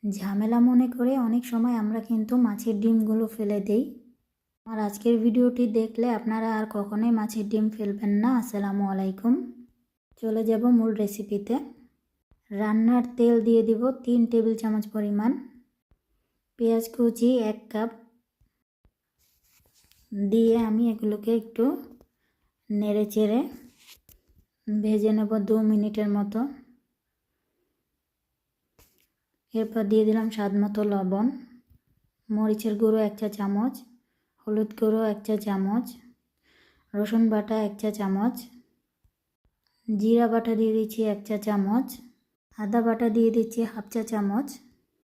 ঝামেলা মনে করে অনেক সময় আমরা কিন্তু মাছের ডিমগুলো ফেলে দেই। আর আজকের ভিডিওটি দেখলে আপনারা আর কখনোই মাছের ডিম ফেলবেন না। আসসালামু আলাইকুম। চলে যাব মূল রেসিপিতে। রান্নার তেল দিয়ে দিব 3 টেবিল চামচ পরিমাণ, পেঁয়াজ কুচি 1 কাপ দিয়ে আমি এগুলোকে একটু নেড়ে চেড়ে ভেজে নেব 2 মিনিটের মতো। এরপর দিয়ে দিলাম স্বাদ মতো লবণ, মরিচের গুঁড়ো 1 চা চামচ, হলুদ গুঁড়ো 1 চা চামচ, রসুন বাটা 1 চা চামচ, জিরা বাটা দিয়ে দিচ্ছি 1 চা চামচ, আদা বাটা দিয়ে দিচ্ছি 1/2 চা চামচ,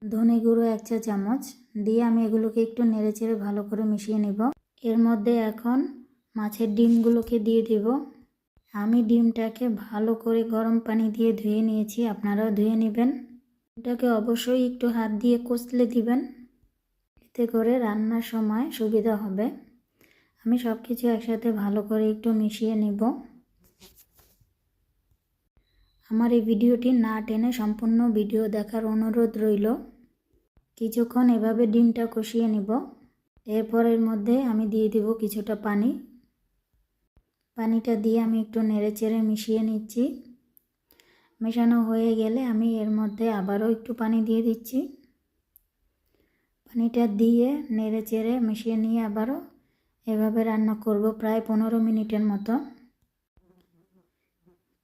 ধনে গুঁড়ো 1 চা চামচ দিয়ে আমি এগুলোকে একটু নেড়েচেড়ে ভালো করে মিশিয়ে নেব। এর মধ্যে এখন মাছের ডিমগুলোকে দিয়ে দেব। আমি ডিমটাকে ভালো করে গরম পানি দিয়ে ধুয়ে নিয়েছি, আপনারাও ধুয়ে নেবেন। এটাকে অবশ্যই একটু হাত দিয়ে কষলে দিবেন, এতে করে রান্নার সময় সুবিধা হবে। আমি সব কিছু একসাথে ভালো করে একটু মিশিয়ে নেব। আমার এই ভিডিওটি না টেনে সম্পূর্ণ ভিডিও দেখার অনুরোধ রইল। কিছুক্ষণ এভাবে ডিমটা কষিয়ে নেব। এরপর এর মধ্যে আমি দিয়ে দেব কিছুটা পানি। পানিটা দিয়ে আমি একটু নেড়েচেড়ে মিশিয়ে নিচ্ছি। মেশানো হয়ে গেলে আমি এর মধ্যে আবারও একটু পানি দিয়ে দিচ্ছি। পানিটা দিয়ে নেড়েচেড়ে মিশিয়ে নিয়ে আবারও এভাবে রান্না করব প্রায় 15 মিনিটের মতো।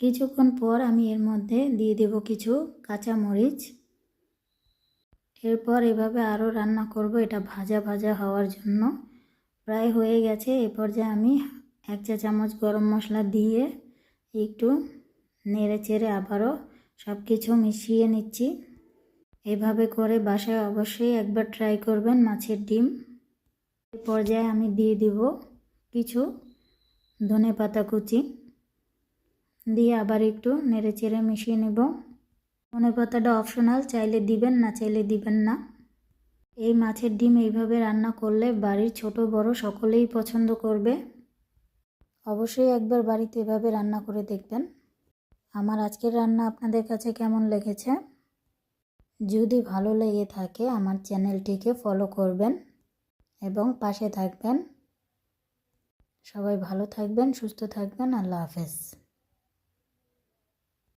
কিছুক্ষণ পর আমি এর মধ্যে দিয়ে দেব কিছু কাঁচা মরিচ। এরপর এভাবে আরও রান্না করব, এটা ভাজা ভাজা হওয়ার জন্য। প্রায় হয়ে গেছে। এ পর্যায়ে আমি 1 চা চামচ গরম মশলা দিয়ে একটু নেড়েচেড়ে আবারও সব কিছু মিশিয়ে নিচ্ছি। এভাবে করে বাসায় অবশ্যই একবার ট্রাই করবেন মাছের ডিম। এই পর্যায়ে আমি দিয়ে দিব কিছু ধনেপাতা কুচি দিয়ে আবার একটু নেড়েচেড়ে মিশিয়ে নেব। ধনেপাতাটা অপশনাল, চাইলে দিবেন, না চাইলে দিবেন না। এই মাছের ডিম এইভাবে রান্না করলে বাড়ির ছোট বড় সকলেই পছন্দ করবে। অবশ্যই একবার বাড়িতে এভাবে রান্না করে দেখবেন। আমার আজকের রান্না আপনাদের কাছে কেমন লেগেছে? যদি ভালো লেগে থাকে আমার চ্যানেলটিকে ফলো করবেন এবং পাশে থাকবেন। সবাই ভালো থাকবেন, সুস্থ থাকবেন। আল্লাহ হাফেজ।